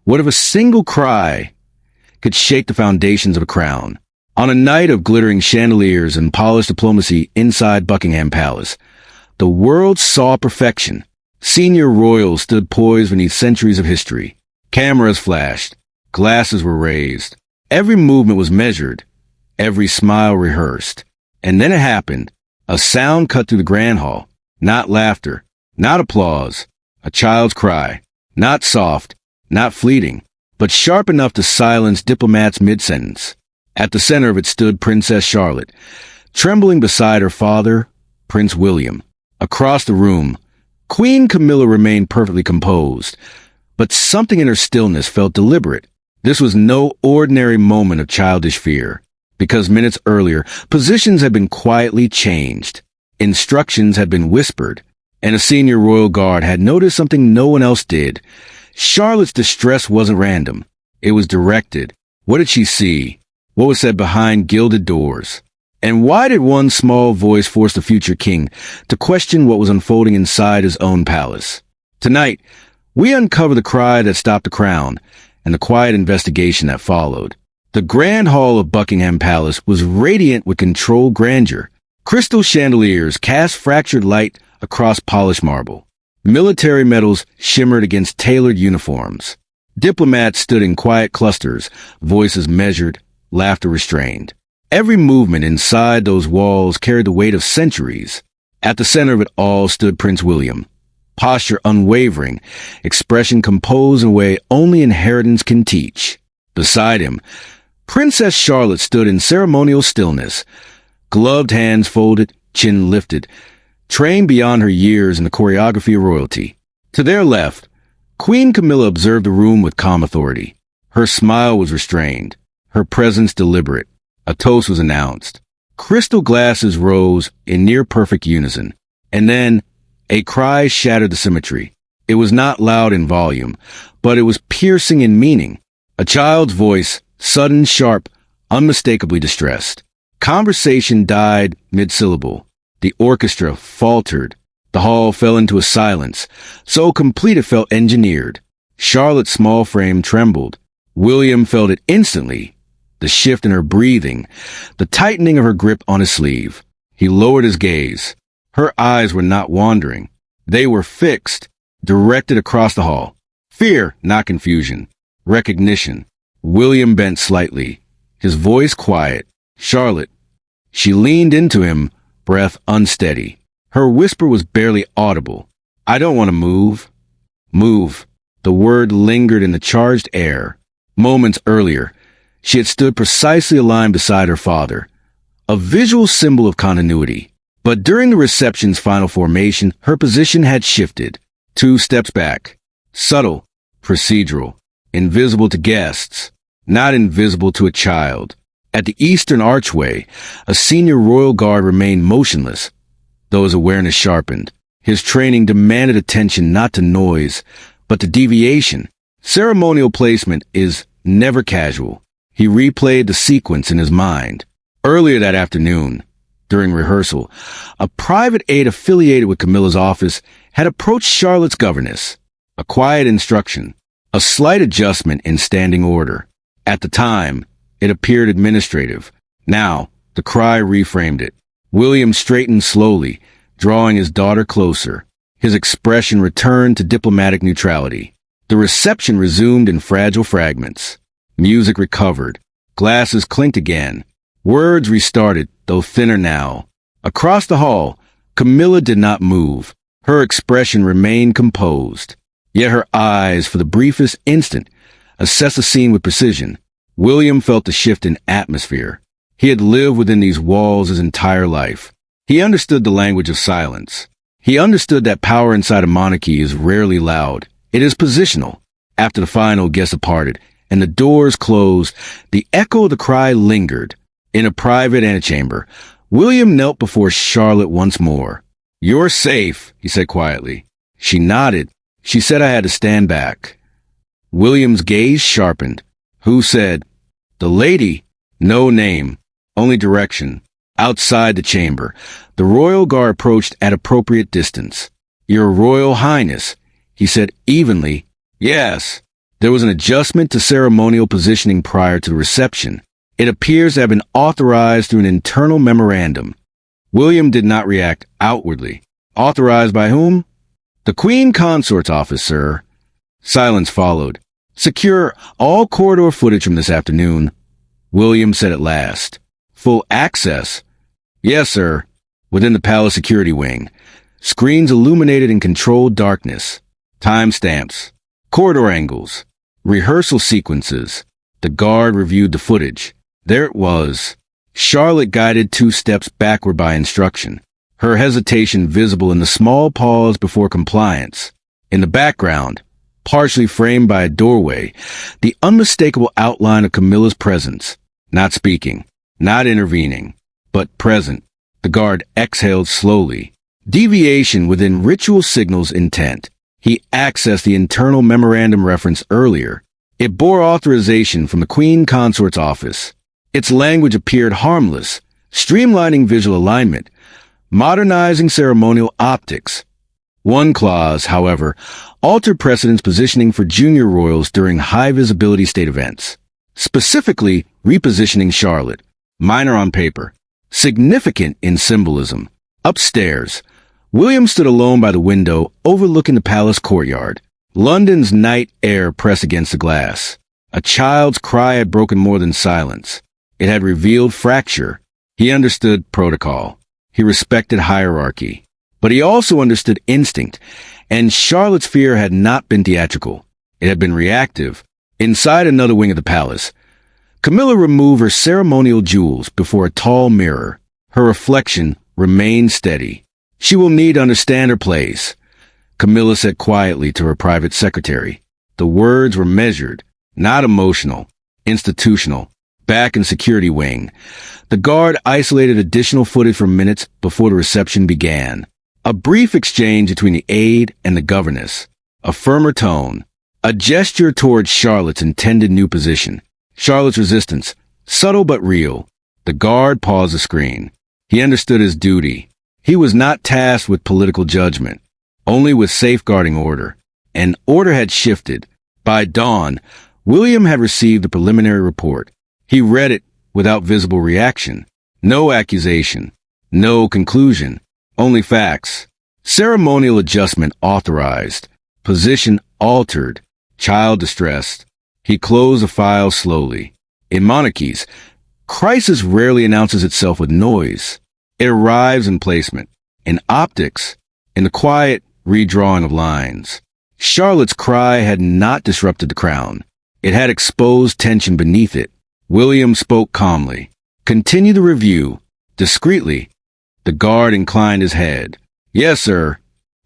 What if a single cry could shake the foundations of a crown? On a night of glittering chandeliers and polished diplomacy inside Buckingham Palace, the world saw perfection. Senior royals stood poised beneath centuries of history. Cameras flashed. Glasses were raised. Every movement was measured. Every smile rehearsed. And then it happened. A sound cut through the grand hall. Not laughter. Not applause. A child's cry. Not soft. Not fleeting. But sharp enough to silence diplomats mid-sentence. At the center of it stood Princess Charlotte, trembling beside her father, Prince William. Across the room, Queen Camilla remained perfectly composed, but something in her stillness felt deliberate. This was no ordinary moment of childish fear, because minutes earlier, positions had been quietly changed, instructions had been whispered, and a senior royal guard had noticed something no one else did. Charlotte's distress wasn't random. It was directed. What did she see? What was said behind gilded doors? And why did one small voice force the future king to question what was unfolding inside his own palace? Tonight, we uncover the cry that stopped the crown and the quiet investigation that followed. The grand hall of Buckingham Palace was radiant with controlled grandeur. Crystal chandeliers cast fractured light across polished marble. Military medals shimmered against tailored uniforms. Diplomats stood in quiet clusters, voices measured, laughter restrained. Every movement inside those walls carried the weight of centuries. At the center of it all stood Prince William, posture unwavering, expression composed in a way only inheritance can teach. Beside him, Princess Charlotte stood in ceremonial stillness, gloved hands folded, chin lifted, trained beyond her years in the choreography of royalty. To their left, Queen Camilla observed the room with calm authority. Her smile was restrained. Her presence deliberate. A toast was announced. Crystal glasses rose in near-perfect unison. And then, a cry shattered the symmetry. It was not loud in volume, but it was piercing in meaning. A child's voice, sudden, sharp, unmistakably distressed. Conversation died mid-syllable. The orchestra faltered. The hall fell into a silence, so complete it felt engineered. Charlotte's small frame trembled. William felt it instantly. The shift in her breathing, the tightening of her grip on his sleeve. He lowered his gaze. Her eyes were not wandering. They were fixed, directed across the hall. Fear, not confusion. Recognition. William bent slightly, his voice quiet. Charlotte. She leaned into him, breath unsteady. Her whisper was barely audible. I don't want to move. Move. The word lingered in the charged air. Moments earlier, she had stood precisely aligned beside her father, a visual symbol of continuity. But during the reception's final formation, her position had shifted. 2 steps back. Subtle, procedural, invisible to guests, not invisible to a child. At the eastern archway, a senior royal guard remained motionless, though his awareness sharpened. His training demanded attention not to noise, but to deviation. Ceremonial placement is never casual. He replayed the sequence in his mind. Earlier that afternoon, during rehearsal, a private aide affiliated with Camilla's office had approached Charlotte's governess. A quiet instruction, a slight adjustment in standing order. At the time, it appeared administrative. Now, the cry reframed it. William straightened slowly, drawing his daughter closer. His expression returned to diplomatic neutrality. The reception resumed in fragile fragments. Music recovered. Glasses clinked again. Words restarted, though thinner now. Across the hall, Camilla did not move. Her expression remained composed. Yet her eyes, for the briefest instant, assessed the scene with precision. William felt the shift in atmosphere. He had lived within these walls his entire life. He understood the language of silence. He understood that power inside a monarchy is rarely loud. It is positional. After the final guests departed, and the doors closed, the echo of the cry lingered. In a private antechamber, William knelt before Charlotte once more. You're safe, he said quietly. She nodded. She said I had to stand back. William's gaze sharpened. Who said? The lady. No name. Only direction. Outside the chamber, the royal guard approached at appropriate distance. Your Royal Highness, he said evenly. Yes. There was an adjustment to ceremonial positioning prior to the reception. It appears to have been authorized through an internal memorandum. William did not react outwardly. Authorized by whom? The Queen Consort's office, sir. Silence followed. Secure all corridor footage from this afternoon, William said at last. Full access? Yes, sir. Within the palace security wing. Screens illuminated in controlled darkness. Timestamps. Corridor angles. Rehearsal sequences. The guard reviewed the footage. There it was. Charlotte guided 2 steps backward by instruction, her hesitation visible in the small pause before compliance. In the background, partially framed by a doorway, the unmistakable outline of Camilla's presence, not speaking, not intervening, but present. The guard exhaled slowly. Deviation within ritual signals intent. He accessed the internal memorandum reference earlier. It bore authorization from the Queen Consort's office. Its language appeared harmless, streamlining visual alignment, modernizing ceremonial optics. One clause, however, altered precedence positioning for junior royals during high-visibility state events, specifically repositioning Charlotte, minor on paper, significant in symbolism. Upstairs, William stood alone by the window overlooking the palace courtyard. London's night air pressed against the glass. A child's cry had broken more than silence. It had revealed fracture. He understood protocol. He respected hierarchy. But he also understood instinct, and Charlotte's fear had not been theatrical. It had been reactive. Inside another wing of the palace, Camilla removed her ceremonial jewels before a tall mirror. Her reflection remained steady. She will need to understand her place, Camilla said quietly to her private secretary. The words were measured, not emotional, institutional. Back in security wing, the guard isolated additional footage for minutes before the reception began. A brief exchange between the aide and the governess. A firmer tone. A gesture towards Charlotte's intended new position. Charlotte's resistance, subtle but real. The guard paused the screen. He understood his duty. He was not tasked with political judgment, only with safeguarding order. And order had shifted. By dawn, William had received the preliminary report. He read it without visible reaction. No accusation. No conclusion. Only facts. Ceremonial adjustment authorized. Position altered. Child distressed. He closed the file slowly. In monarchies, crisis rarely announces itself with noise. It arrives in placement, in optics, in the quiet redrawing of lines. Charlotte's cry had not disrupted the crown. It had exposed tension beneath it. William spoke calmly. Continue the review. Discreetly. The guard inclined his head. Yes, sir.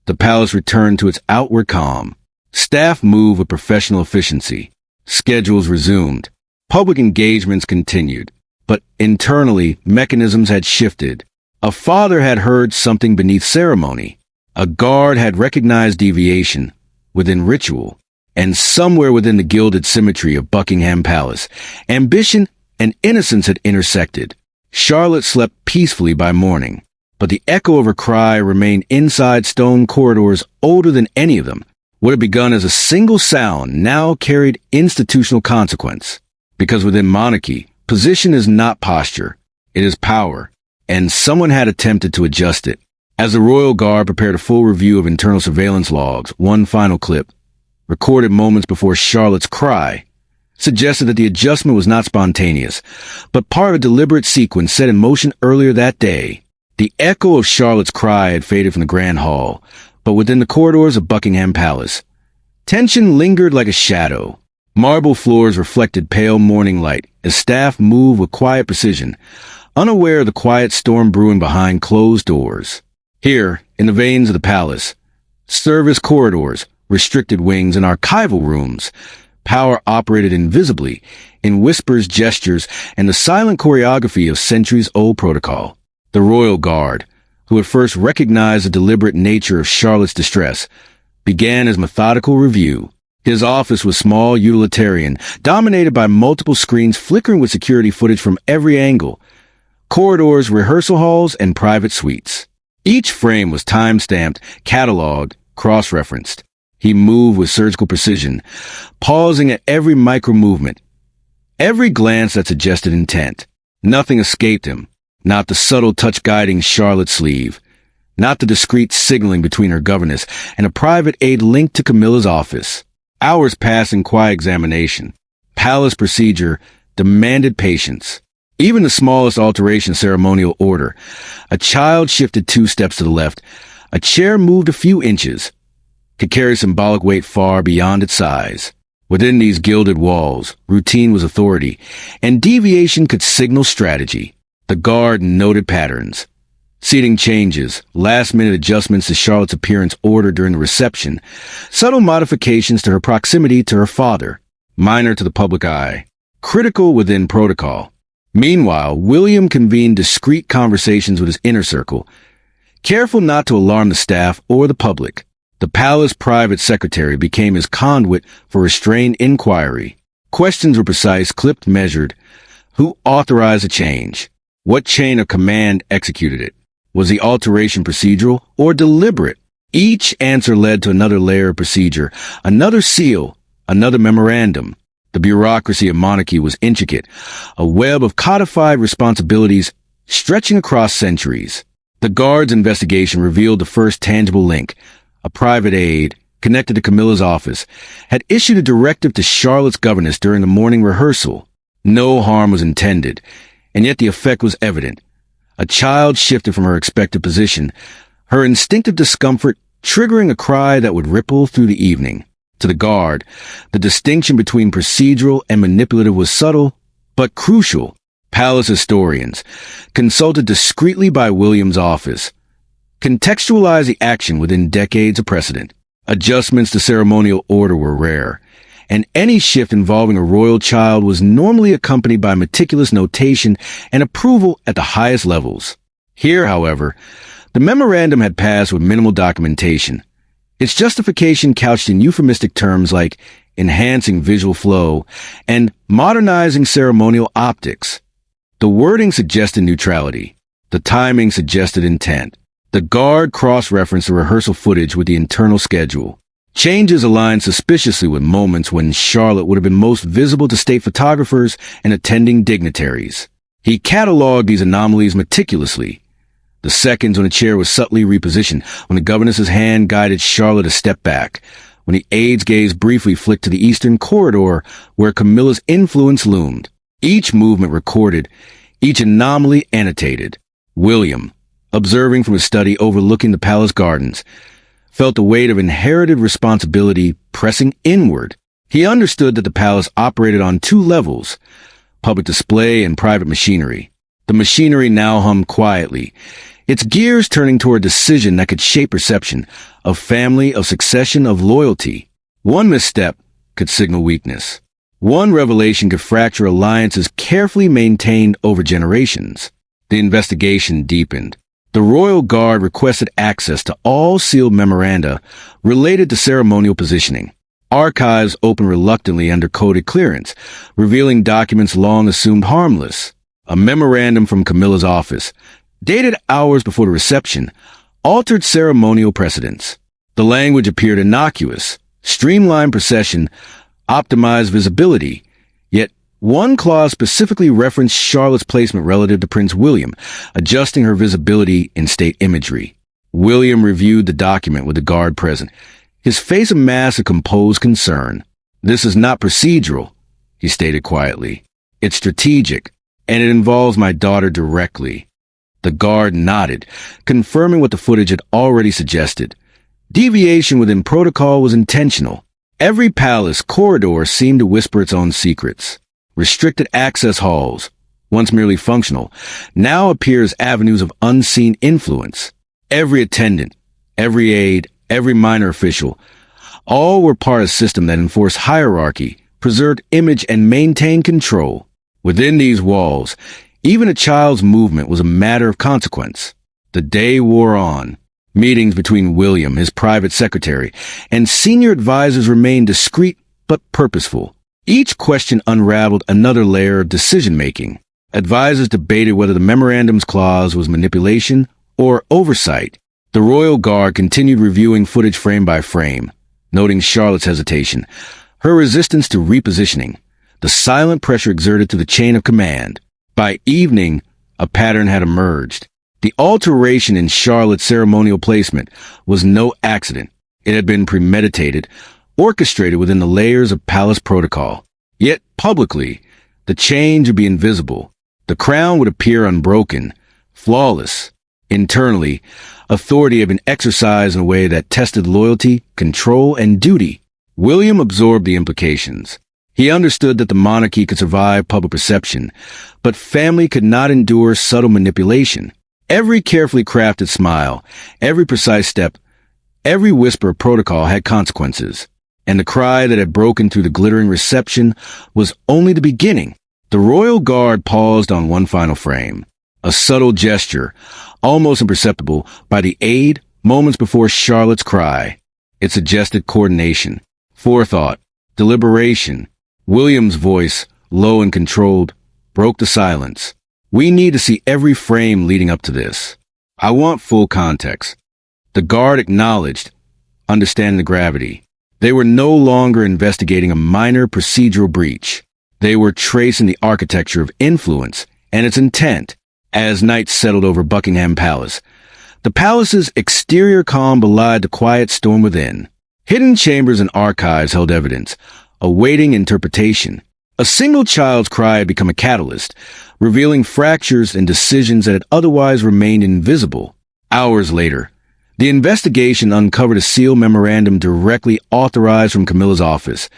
The palace returned to its outward calm. Staff moved with professional efficiency. Schedules resumed. Public engagements continued. But internally, mechanisms had shifted. A father had heard something beneath ceremony. A guard had recognized deviation within ritual. And somewhere within the gilded symmetry of Buckingham Palace, ambition and innocence had intersected. Charlotte slept peacefully by morning, but the echo of her cry remained inside stone corridors older than any of them. What had begun as a single sound now carried institutional consequence. Because within monarchy, position is not posture, it is power, and someone had attempted to adjust it. As the royal guard prepared a full review of internal surveillance logs, one final clip, recorded moments before Charlotte's cry, suggested that the adjustment was not spontaneous, but part of a deliberate sequence set in motion earlier that day. The echo of Charlotte's cry had faded from the Grand Hall, but within the corridors of Buckingham Palace, tension lingered like a shadow. Marble floors reflected pale morning light as staff moved with quiet precision, unaware of the quiet storm brewing behind closed doors. Here, in the veins of the palace, service corridors, restricted wings, and archival rooms, power operated invisibly, in whispers, gestures, and the silent choreography of centuries-old protocol. The royal guard, who had first recognized the deliberate nature of Charlotte's distress, began his methodical review. His office was small, utilitarian, dominated by multiple screens flickering with security footage from every angle, corridors, rehearsal halls, and private suites. Each frame was time-stamped, cataloged, cross-referenced. He moved with surgical precision, pausing at every micro-movement, every glance that suggested intent. Nothing escaped him, not the subtle touch guiding Charlotte's sleeve, not the discreet signaling between her governess and a private aide linked to Camilla's office. Hours passed in quiet examination. Palace procedure demanded patience. Even the smallest alteration in ceremonial order. A child shifted 2 steps to the left. A chair moved a few inches. Could carry symbolic weight far beyond its size. Within these gilded walls, routine was authority, and deviation could signal strategy. The guard noted patterns. Seating changes, last-minute adjustments to Charlotte's appearance ordered during the reception, subtle modifications to her proximity to her father, minor to the public eye, critical within protocol. Meanwhile, William convened discreet conversations with his inner circle, careful not to alarm the staff or the public. The palace private secretary became his conduit for restrained inquiry. Questions were precise, clipped, measured. Who authorized the change? What chain of command executed it? Was the alteration procedural or deliberate? Each answer led to another layer of procedure, another seal, another memorandum. The bureaucracy of monarchy was intricate, a web of codified responsibilities stretching across centuries. The guard's investigation revealed the first tangible link. A private aide, connected to Camilla's office, had issued a directive to Charlotte's governess during the morning rehearsal. No harm was intended, and yet the effect was evident. A child shifted from her expected position, her instinctive discomfort triggering a cry that would ripple through the evening. To the guard, the distinction between procedural and manipulative was subtle, but crucial. Palace historians, consulted discreetly by William's office, contextualized the action within decades of precedent. Adjustments to ceremonial order were rare, and any shift involving a royal child was normally accompanied by meticulous notation and approval at the highest levels. Here, however, the memorandum had passed with minimal documentation, its justification couched in euphemistic terms like enhancing visual flow and modernizing ceremonial optics. The wording suggested neutrality. The timing suggested intent. The guard cross-referenced the rehearsal footage with the internal schedule. Changes aligned suspiciously with moments when Charlotte would have been most visible to state photographers and attending dignitaries. He cataloged these anomalies meticulously. The seconds when a chair was subtly repositioned, when the governess's hand guided Charlotte a step back, when the aide's gaze briefly flicked to the eastern corridor where Camilla's influence loomed. Each movement recorded, each anomaly annotated. William, observing from his study overlooking the palace gardens, felt the weight of inherited responsibility pressing inward. He understood that the palace operated on 2 levels, public display and private machinery. The machinery now hummed quietly, its gears turning toward decision that could shape perception, of family, of succession, of loyalty. One misstep could signal weakness. One revelation could fracture alliances carefully maintained over generations. The investigation deepened. The royal guard requested access to all sealed memoranda related to ceremonial positioning. Archives opened reluctantly under coded clearance, revealing documents long assumed harmless. A memorandum from Camilla's office, dated hours before the reception, altered ceremonial precedents. The language appeared innocuous, streamlined procession, optimized visibility, yet one clause specifically referenced Charlotte's placement relative to Prince William, adjusting her visibility in state imagery. William reviewed the document with the guard present, his face a mask of composed concern. "This is not procedural," he stated quietly. "It's strategic, and it involves my daughter directly." The guard nodded, confirming what the footage had already suggested. Deviation within protocol was intentional. Every palace corridor seemed to whisper its own secrets. Restricted access halls, once merely functional, now appear as avenues of unseen influence. Every attendant, every aide, every minor official, all were part of a system that enforced hierarchy, preserved image, and maintained control. Within these walls, even a child's movement was a matter of consequence. The day wore on. Meetings between William, his private secretary, and senior advisors remained discreet but purposeful. Each question unraveled another layer of decision-making. Advisors debated whether the memorandum's clause was manipulation or oversight. The royal guard continued reviewing footage frame by frame, noting Charlotte's hesitation, her resistance to repositioning, the silent pressure exerted through the chain of command. By evening, a pattern had emerged. The alteration in Charlotte's ceremonial placement was no accident. It had been premeditated, orchestrated within the layers of palace protocol. Yet, publicly, the change would be invisible. The crown would appear unbroken, flawless. Internally, authority had been exercised in a way that tested loyalty, control, and duty. William absorbed the implications. He understood that the monarchy could survive public perception, but family could not endure subtle manipulation. Every carefully crafted smile, every precise step, every whisper of protocol had consequences. And the cry that had broken through the glittering reception was only the beginning. The royal guard paused on one final frame. A subtle gesture, almost imperceptible by the aide moments before Charlotte's cry. It suggested coordination, forethought, deliberation. William's voice, low and controlled, broke the silence. We need to see every frame leading up to this. I want full context. The guard acknowledged, understanding the gravity. They were no longer investigating a minor procedural breach. They were tracing the architecture of influence and its intent. As night settled over Buckingham Palace, the palace's exterior calm belied the quiet storm within. Hidden chambers and archives held evidence, awaiting interpretation. A single child's cry had become a catalyst, revealing fractures and decisions that had otherwise remained invisible. Hours later, the investigation uncovered a sealed memorandum directly authorized from Camilla's office,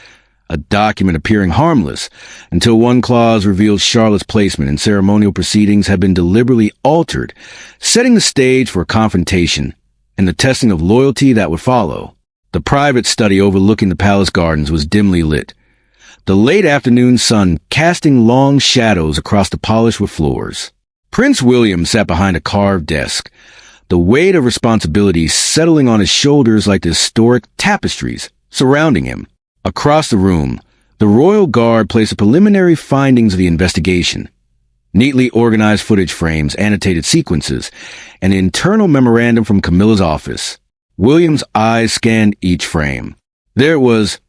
a document appearing harmless until one clause revealed Charlotte's placement in ceremonial proceedings had been deliberately altered, setting the stage for a confrontation and the testing of loyalty that would follow. The private study overlooking the palace gardens was dimly lit, the late afternoon sun casting long shadows across the polished wood floors. Prince William sat behind a carved desk, the weight of responsibility settling on his shoulders like the historic tapestries surrounding him. Across the room, the royal guard placed the preliminary findings of the investigation. Neatly organized footage frames, annotated sequences, and an internal memorandum from Camilla's office. William's eyes scanned each frame. There it was,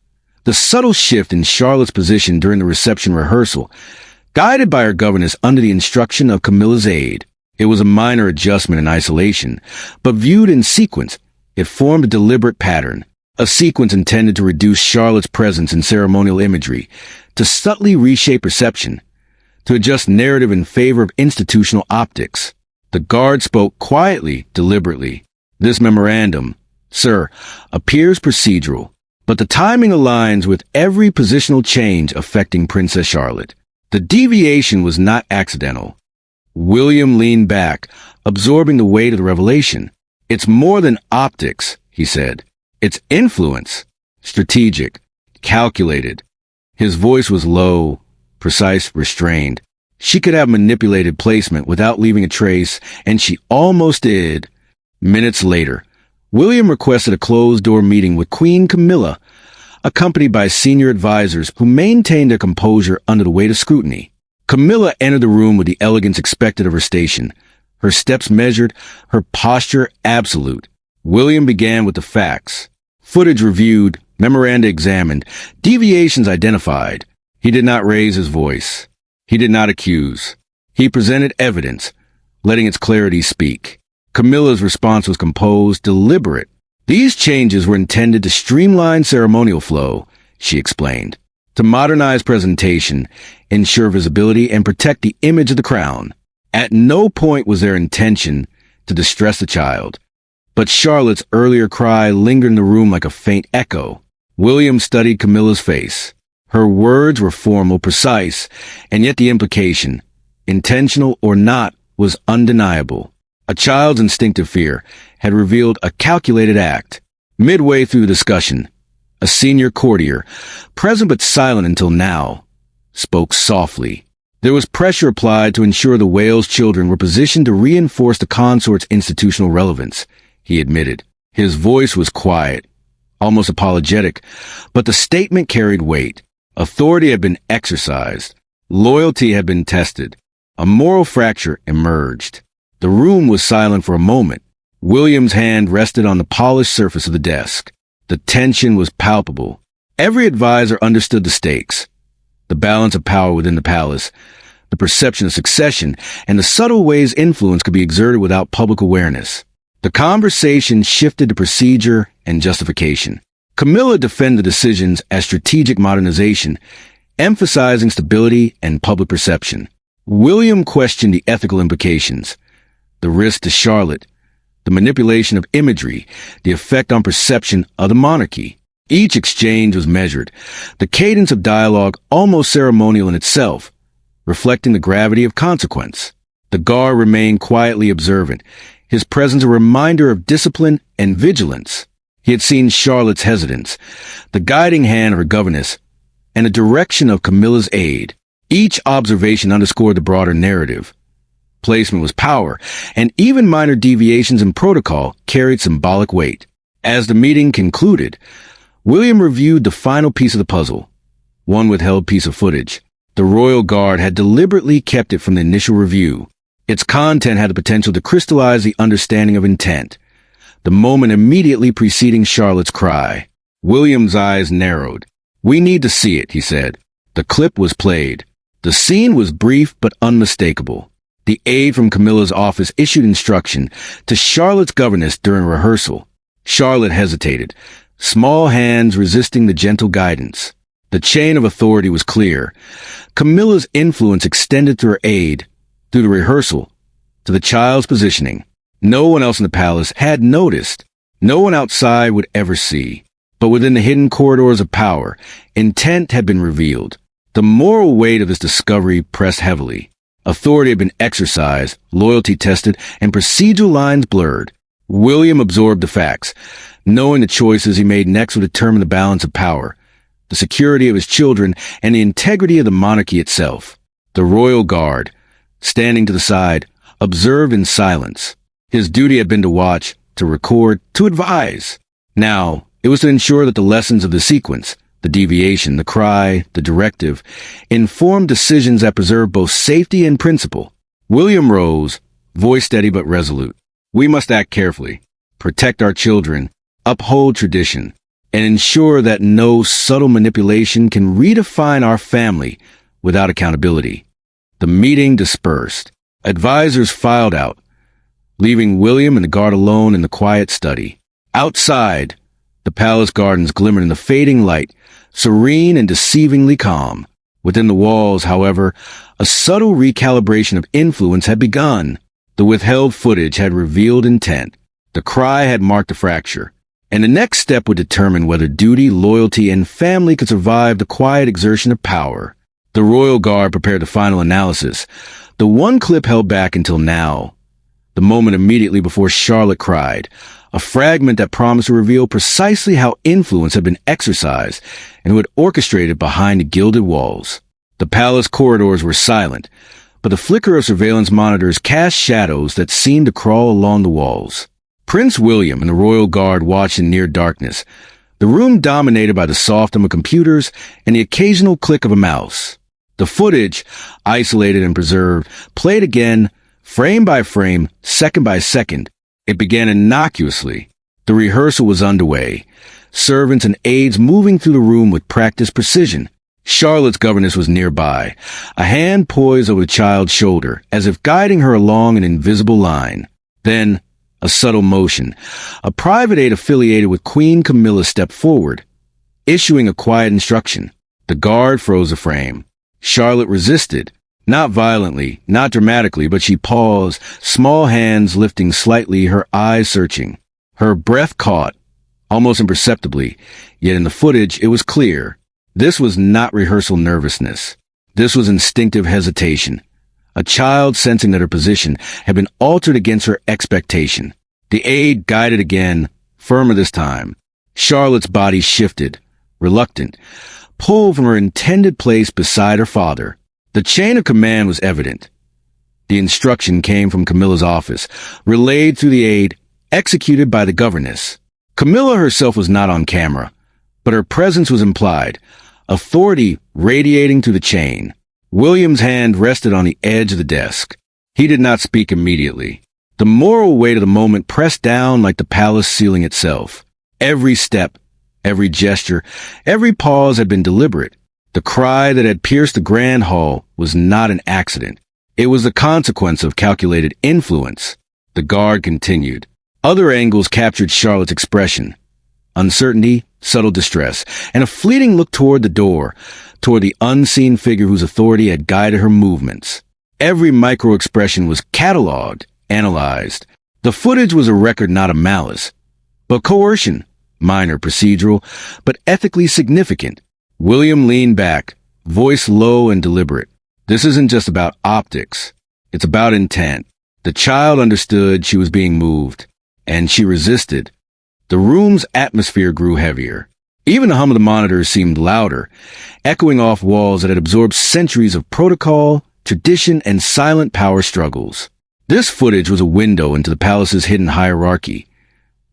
the subtle shift in Charlotte's position during the reception rehearsal, guided by her governess under the instruction of Camilla's aide. It was a minor adjustment in isolation, but viewed in sequence, it formed a deliberate pattern. A sequence intended to reduce Charlotte's presence in ceremonial imagery, to subtly reshape perception, to adjust narrative in favor of institutional optics. The guard spoke quietly, deliberately. This memorandum, sir, appears procedural, but the timing aligns with every positional change affecting Princess Charlotte. The deviation was not accidental. William leaned back, absorbing the weight of the revelation. It's more than optics, he said. It's influence, strategic, calculated. His voice was low, precise, restrained. She could have manipulated placement without leaving a trace, and she almost did. Minutes later, William requested a closed-door meeting with Queen Camilla, accompanied by senior advisors who maintained their composure under the weight of scrutiny. Camilla entered the room with the elegance expected of her station, her steps measured, her posture absolute. William began with the facts. Footage reviewed, memoranda examined, deviations identified. He did not raise his voice. He did not accuse. He presented evidence, letting its clarity speak. Camilla's response was composed, deliberate. These changes were intended to streamline ceremonial flow, she explained, to modernize presentation, ensure visibility, and protect the image of the crown. At no point was their intention to distress the child. But Charlotte's earlier cry lingered in the room like a faint echo. William studied Camilla's face. Her words were formal, precise, and yet the implication, intentional or not, was undeniable. A child's instinctive fear had revealed a calculated act. Midway through the discussion, a senior courtier, present but silent until now, spoke softly. There was pressure applied to ensure the Wales children were positioned to reinforce the consort's institutional relevance, he admitted. His voice was quiet, almost apologetic, but the statement carried weight. Authority had been exercised. Loyalty had been tested. A moral fracture emerged. The room was silent for a moment. William's hand rested on the polished surface of the desk. The tension was palpable. Every advisor understood the stakes, the balance of power within the palace, the perception of succession, and the subtle ways influence could be exerted without public awareness. The conversation shifted to procedure and justification. Camilla defended the decisions as strategic modernization, emphasizing stability and public perception. William questioned the ethical implications, the risk to Charlotte, the manipulation of imagery, the effect on perception of the monarchy. Each exchange was measured, the cadence of dialogue almost ceremonial in itself, reflecting the gravity of consequence. The guard remained quietly observant, his presence a reminder of discipline and vigilance. He had seen Charlotte's hesitance, the guiding hand of her governess, and the direction of Camilla's aid. Each observation underscored the broader narrative. Placement was power, and even minor deviations in protocol carried symbolic weight. As the meeting concluded, William reviewed the final piece of the puzzle, one withheld piece of footage. The royal guard had deliberately kept it from the initial review. Its content had the potential to crystallize the understanding of intent. The moment immediately preceding Charlotte's cry. William's eyes narrowed. "We need to see it," he said. The clip was played. The scene was brief but unmistakable. The aide from Camilla's office issued instruction to Charlotte's governess during rehearsal. Charlotte hesitated, small hands resisting the gentle guidance. The chain of authority was clear. Camilla's influence extended through her aide, through the rehearsal, to the child's positioning. No one else in the palace had noticed. No one outside would ever see. But within the hidden corridors of power, intent had been revealed. The moral weight of this discovery pressed heavily. Authority had been exercised, loyalty tested, and procedural lines blurred. William absorbed the facts, knowing the choices he made next would determine the balance of power, the security of his children, and the integrity of the monarchy itself. The royal guard, standing to the side, observed in silence. His duty had been to watch, to record, to advise. Now, it was to ensure that the lessons of the sequence, the deviation, the cry, the directive, informed decisions that preserved both safety and principle. William rose, voice steady but resolute. "We must act carefully, protect our children, uphold tradition, and ensure that no subtle manipulation can redefine our family without accountability." The meeting dispersed. Advisors filed out, leaving William and the guard alone in the quiet study. Outside, the palace gardens glimmered in the fading light, serene and deceivingly calm. Within the walls, however, a subtle recalibration of influence had begun. The withheld footage had revealed intent. The cry had marked a fracture. And the next step would determine whether duty, loyalty, and family could survive the quiet exertion of power. The royal guard prepared the final analysis, the one clip held back until now. The moment immediately before Charlotte cried, a fragment that promised to reveal precisely how influence had been exercised and who had orchestrated behind the gilded walls. The palace corridors were silent, but the flicker of surveillance monitors cast shadows that seemed to crawl along the walls. Prince William and the royal guard watched in near darkness, the room dominated by the soft hum of computers and the occasional click of a mouse. The footage, isolated and preserved, played again, frame by frame, second by second. It began innocuously. The rehearsal was underway, servants and aides moving through the room with practiced precision. Charlotte's governess was nearby, a hand poised over the child's shoulder, as if guiding her along an invisible line. Then, a subtle motion. A private aide affiliated with Queen Camilla stepped forward, issuing a quiet instruction. The guard froze the frame. Charlotte resisted. Not violently, not dramatically, but she paused, small hands lifting slightly, her eyes searching. Her breath caught, almost imperceptibly, yet in the footage it was clear. This was not rehearsal nervousness. This was instinctive hesitation. A child sensing that her position had been altered against her expectation. The aide guided again, firmer this time. Charlotte's body shifted, reluctant, pulled from her intended place beside her father. The chain of command was evident. The instruction came from Camilla's office, relayed through the aide, executed by the governess. Camilla herself was not on camera, but her presence was implied, authority radiating through the chain. William's hand rested on the edge of the desk. He did not speak immediately. The moral weight of the moment pressed down like the palace ceiling itself. Every step, Every gesture, every pause had been deliberate. The cry that had pierced the grand hall was not an accident. It was the consequence of calculated influence. The guard continued. Other angles captured Charlotte's expression. Uncertainty, subtle distress, and a fleeting look toward the door, toward the unseen figure whose authority had guided her movements. Every micro-expression was catalogued, analyzed. The footage was a record not of malice, but coercion, minor, procedural, but ethically significant. William leaned back, voice low and deliberate. This isn't just about optics. It's about intent. The child understood she was being moved, and she resisted. The room's atmosphere grew heavier. Even the hum of the monitors seemed louder, echoing off walls that had absorbed centuries of protocol, tradition, and silent power struggles. This footage was a window into the palace's hidden hierarchy,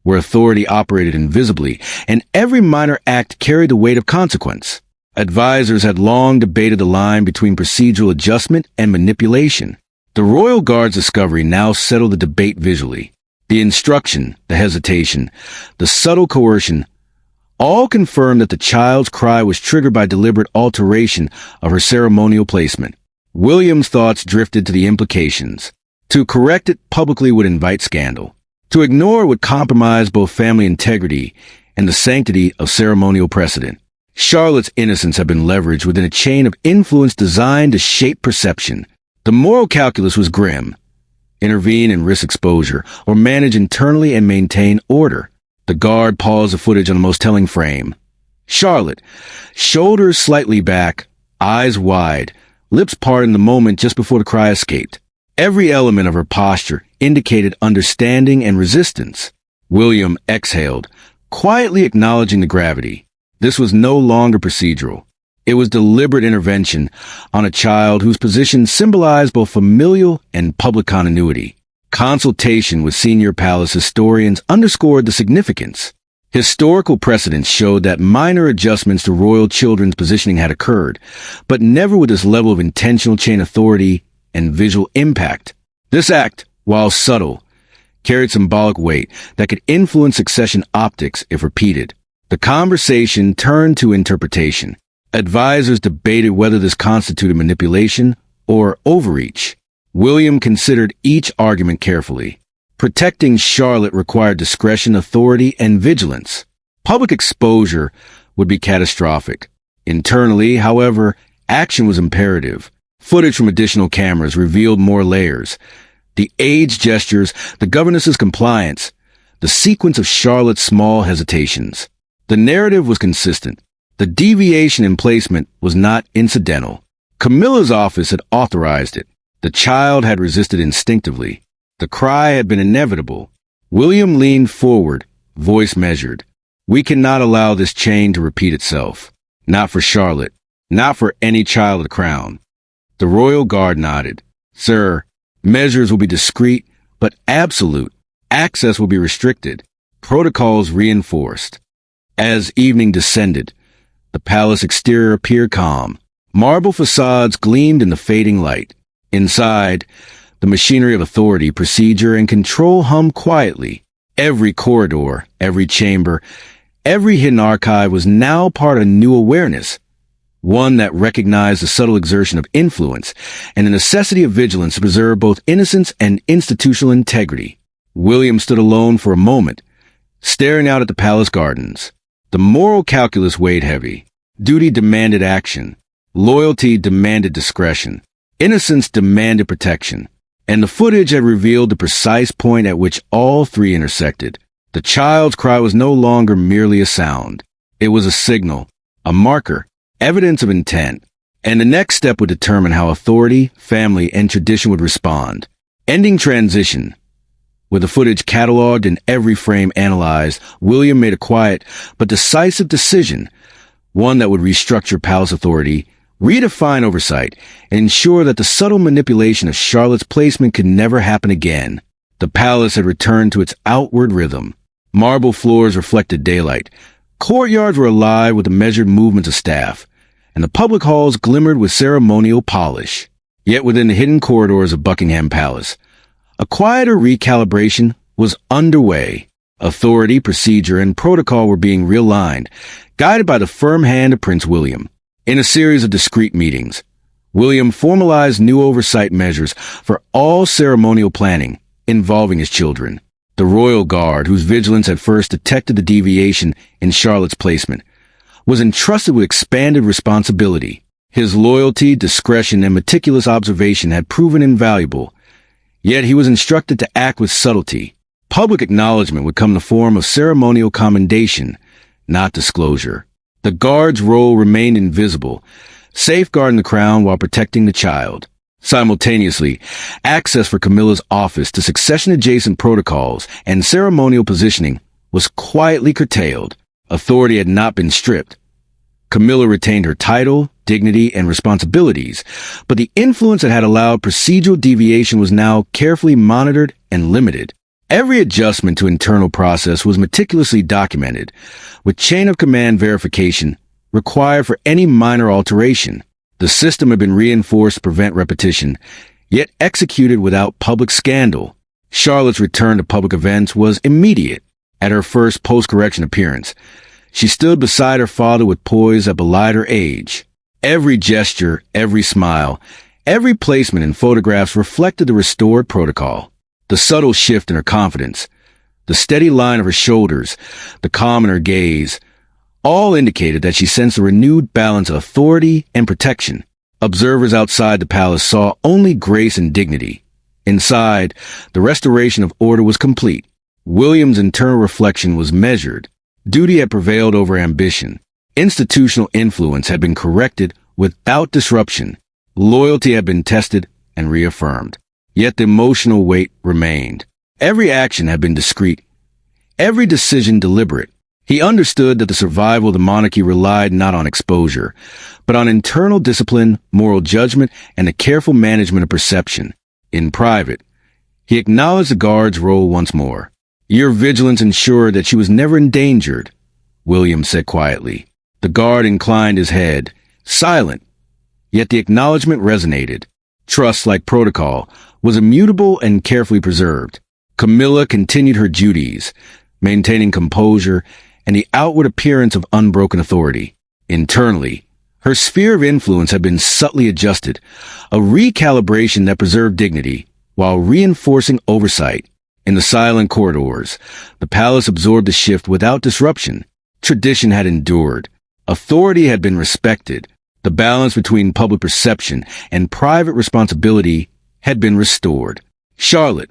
where authority operated invisibly, and every minor act carried the weight of consequence. Advisors had long debated the line between procedural adjustment and manipulation. The royal guard's discovery now settled the debate visually. The instruction, the hesitation, the subtle coercion, all confirmed that the child's cry was triggered by deliberate alteration of her ceremonial placement. William's thoughts drifted to the implications. To correct it publicly would invite scandal. To ignore it would compromise both family integrity and the sanctity of ceremonial precedent. Charlotte's innocence had been leveraged within a chain of influence designed to shape perception. The moral calculus was grim. Intervene and risk exposure, or manage internally and maintain order. The guard paused the footage on the most telling frame. Charlotte, shoulders slightly back, eyes wide, lips parted in the moment just before the cry escaped. Every element of her posture indicated understanding and resistance. William exhaled, quietly acknowledging the gravity. This was no longer procedural. It was deliberate intervention on a child whose position symbolized both familial and public continuity. Consultation with senior palace historians underscored the significance. Historical precedents showed that minor adjustments to royal children's positioning had occurred, but never with this level of intentional chain authority and visual impact. This act, while subtle, carried symbolic weight that could influence succession optics if repeated. The conversation turned to interpretation. Advisors debated whether this constituted manipulation or overreach. William considered each argument carefully. Protecting Charlotte required discretion, authority, and vigilance. Public exposure would be catastrophic. Internally, however, action was imperative. Footage from additional cameras revealed more layers. The age gestures, the governess's compliance, the sequence of Charlotte's small hesitations. The narrative was consistent. The deviation in placement was not incidental. Camilla's office had authorized it. The child had resisted instinctively. The cry had been inevitable. William leaned forward, voice measured. We cannot allow this chain to repeat itself. Not for Charlotte. Not for any child of the crown. The royal guard nodded. Sir, measures will be discreet, but absolute. Access will be restricted. Protocols reinforced. As evening descended, the palace exterior appeared calm. Marble facades gleamed in the fading light. Inside, the machinery of authority, procedure, and control hummed quietly. Every corridor, every chamber, every hidden archive was now part of a new awareness, one that recognized the subtle exertion of influence and the necessity of vigilance to preserve both innocence and institutional integrity. William stood alone for a moment, staring out at the palace gardens. The moral calculus weighed heavy. Duty demanded action. Loyalty demanded discretion. Innocence demanded protection. And the footage had revealed the precise point at which all three intersected. The child's cry was no longer merely a sound. It was a signal, a marker, evidence of intent. And the next step would determine how authority, family, and tradition would respond. Ending transition. With the footage cataloged and every frame analyzed, William made a quiet but decisive decision, one that would restructure palace authority, redefine oversight, and ensure that the subtle manipulation of Charlotte's placement could never happen again. The palace had returned to its outward rhythm. Marble floors reflected daylight. Courtyards were alive with the measured movements of staff, and the public halls glimmered with ceremonial polish. Yet within the hidden corridors of Buckingham Palace, a quieter recalibration was underway. Authority, procedure, and protocol were being realigned, guided by the firm hand of Prince William. In a series of discreet meetings, William formalized new oversight measures for all ceremonial planning involving his children. The royal guard, whose vigilance had first detected the deviation in Charlotte's placement, was entrusted with expanded responsibility. His loyalty, discretion, and meticulous observation had proven invaluable, yet he was instructed to act with subtlety. Public acknowledgement would come in the form of ceremonial commendation, not disclosure. The guard's role remained invisible, safeguarding the crown while protecting the child. Simultaneously, access for Camilla's office to succession-adjacent protocols and ceremonial positioning was quietly curtailed. Authority had not been stripped. Camilla retained her title, dignity, and responsibilities, but the influence that had allowed procedural deviation was now carefully monitored and limited. Every adjustment to internal process was meticulously documented, with chain of command verification required for any minor alteration. The system had been reinforced to prevent repetition, yet executed without public scandal. Charlotte's return to public events was immediate. At her first post-correction appearance, she stood beside her father with poise that belied her age. Every gesture, every smile, every placement in photographs reflected the restored protocol. The subtle shift in her confidence, the steady line of her shoulders, the calm in her gaze, all indicated that she sensed a renewed balance of authority and protection. Observers outside the palace saw only grace and dignity. Inside, the restoration of order was complete. William's internal reflection was measured. Duty had prevailed over ambition. Institutional influence had been corrected without disruption. Loyalty had been tested and reaffirmed. Yet the emotional weight remained. Every action had been discreet, every decision deliberate. He understood that the survival of the monarchy relied not on exposure, but on internal discipline, moral judgment, and the careful management of perception. In private, he acknowledged the guard's role once more. Your vigilance ensured that she was never endangered, William said quietly. The guard inclined his head, silent, yet the acknowledgement resonated. Trust, like protocol, was immutable and carefully preserved. Camilla continued her duties, maintaining composure and the outward appearance of unbroken authority. Internally, her sphere of influence had been subtly adjusted, a recalibration that preserved dignity while reinforcing oversight. In the silent corridors, the palace absorbed the shift without disruption. Tradition had endured. Authority had been respected. The balance between public perception and private responsibility had been restored. Charlotte,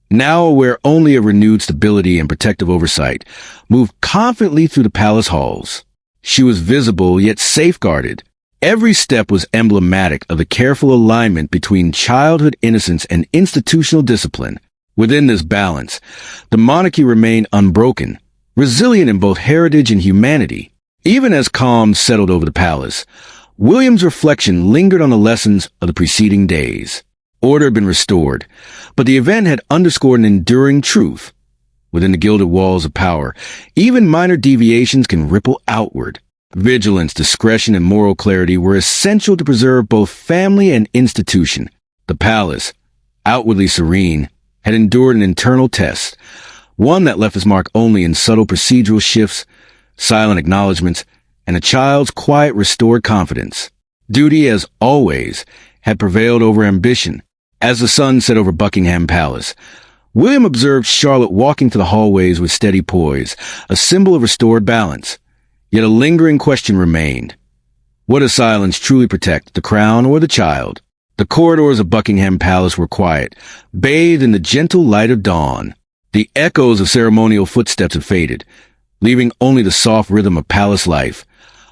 now aware only of renewed stability and protective oversight, moved confidently through the palace halls. She was visible yet safeguarded. Every step was emblematic of the careful alignment between childhood innocence and institutional discipline. Within this balance, the monarchy remained unbroken, resilient in both heritage and humanity. Even as calm settled over the palace, William's reflection lingered on the lessons of the preceding days. Order had been restored, but the event had underscored an enduring truth. Within the gilded walls of power, even minor deviations can ripple outward. Vigilance, discretion, and moral clarity were essential to preserve both family and institution. The palace, outwardly serene, had endured an internal test, one that left its mark only in subtle procedural shifts, silent acknowledgments, and a child's quiet restored confidence. Duty, as always, had prevailed over ambition. As the sun set over Buckingham Palace, William observed Charlotte walking through the hallways with steady poise, a symbol of restored balance. Yet a lingering question remained. Would a silence truly protect the crown or the child? The corridors of Buckingham Palace were quiet, bathed in the gentle light of dawn. The echoes of ceremonial footsteps had faded, leaving only the soft rhythm of palace life,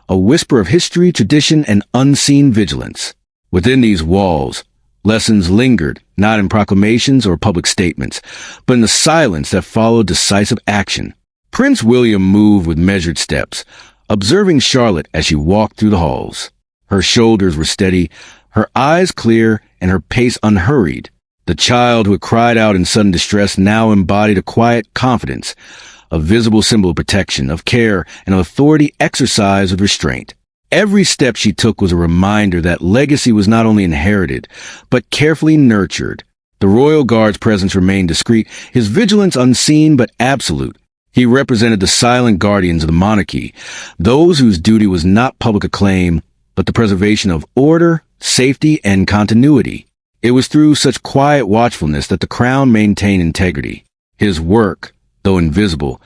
a whisper of history, tradition, and unseen vigilance. Within these walls, lessons lingered, not in proclamations or public statements, but in the silence that followed decisive action. Prince William moved with measured steps, observing Charlotte as she walked through the halls. Her shoulders were steady, her eyes clear, and her pace unhurried. The child who had cried out in sudden distress now embodied a quiet confidence, a visible symbol of protection, of care, and of authority exercised with restraint. Every step she took was a reminder that legacy was not only inherited, but carefully nurtured. The royal guard's presence remained discreet, his vigilance unseen but absolute. He represented the silent guardians of the monarchy, those whose duty was not public acclaim, but the preservation of order, safety, and continuity. It was through such quiet watchfulness that the crown maintained integrity. His work, though invisible,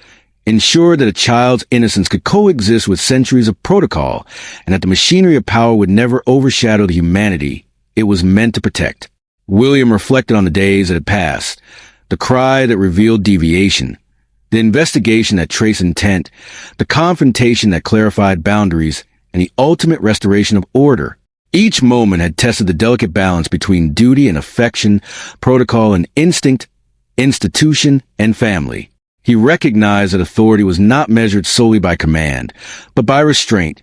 ensured that a child's innocence could coexist with centuries of protocol, and that the machinery of power would never overshadow the humanity it was meant to protect. William reflected on the days that had passed, the cry that revealed deviation, the investigation that traced intent, the confrontation that clarified boundaries, and the ultimate restoration of order. Each moment had tested the delicate balance between duty and affection, protocol and instinct, institution and family. He recognized that authority was not measured solely by command, but by restraint,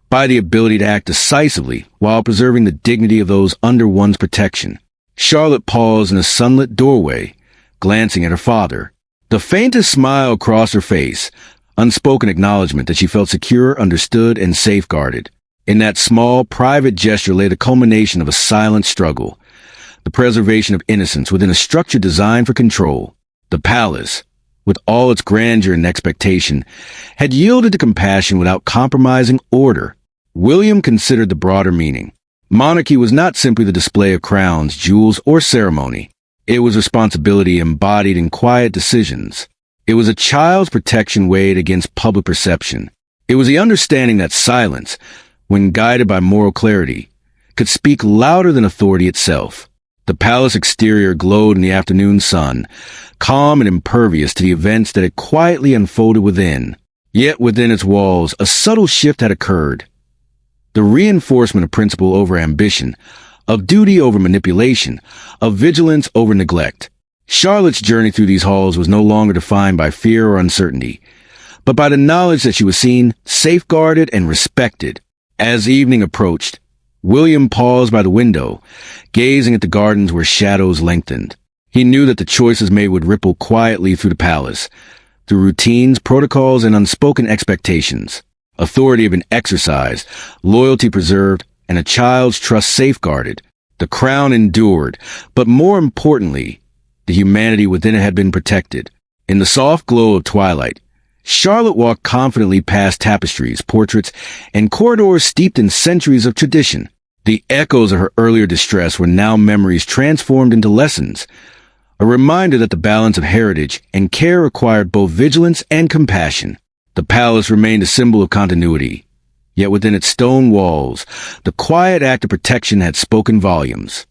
by the ability to act decisively while preserving the dignity of those under one's protection. Charlotte paused in a sunlit doorway, glancing at her father. The faintest smile crossed her face, unspoken acknowledgement that she felt secure, understood, and safeguarded. In that small, private gesture lay the culmination of a silent struggle, the preservation of innocence within a structure designed for control. The palace, with all its grandeur and expectation, had yielded to compassion without compromising order. William considered the broader meaning. Monarchy was not simply the display of crowns, jewels, or ceremony. It was responsibility embodied in quiet decisions. It was a child's protection weighed against public perception. It was the understanding that silence, when guided by moral clarity, could speak louder than authority itself. The palace exterior glowed in the afternoon sun, calm and impervious to the events that had quietly unfolded within. Yet within its walls, a subtle shift had occurred. The reinforcement of principle over ambition, of duty over manipulation, of vigilance over neglect. Charlotte's journey through these halls was no longer defined by fear or uncertainty, but by the knowledge that she was seen, safeguarded, and respected. As evening approached, William paused by the window, gazing at the gardens where shadows lengthened. He knew that the choices made would ripple quietly through the palace, through routines, protocols, and unspoken expectations. Authority had been exercised, loyalty preserved, and a child's trust safeguarded. The crown endured, but more importantly, the humanity within it had been protected. In the soft glow of twilight, Charlotte walked confidently past tapestries, portraits, and corridors steeped in centuries of tradition. The echoes of her earlier distress were now memories transformed into lessons, a reminder that the balance of heritage and care required both vigilance and compassion. The palace remained a symbol of continuity, yet within its stone walls, the quiet act of protection had spoken volumes.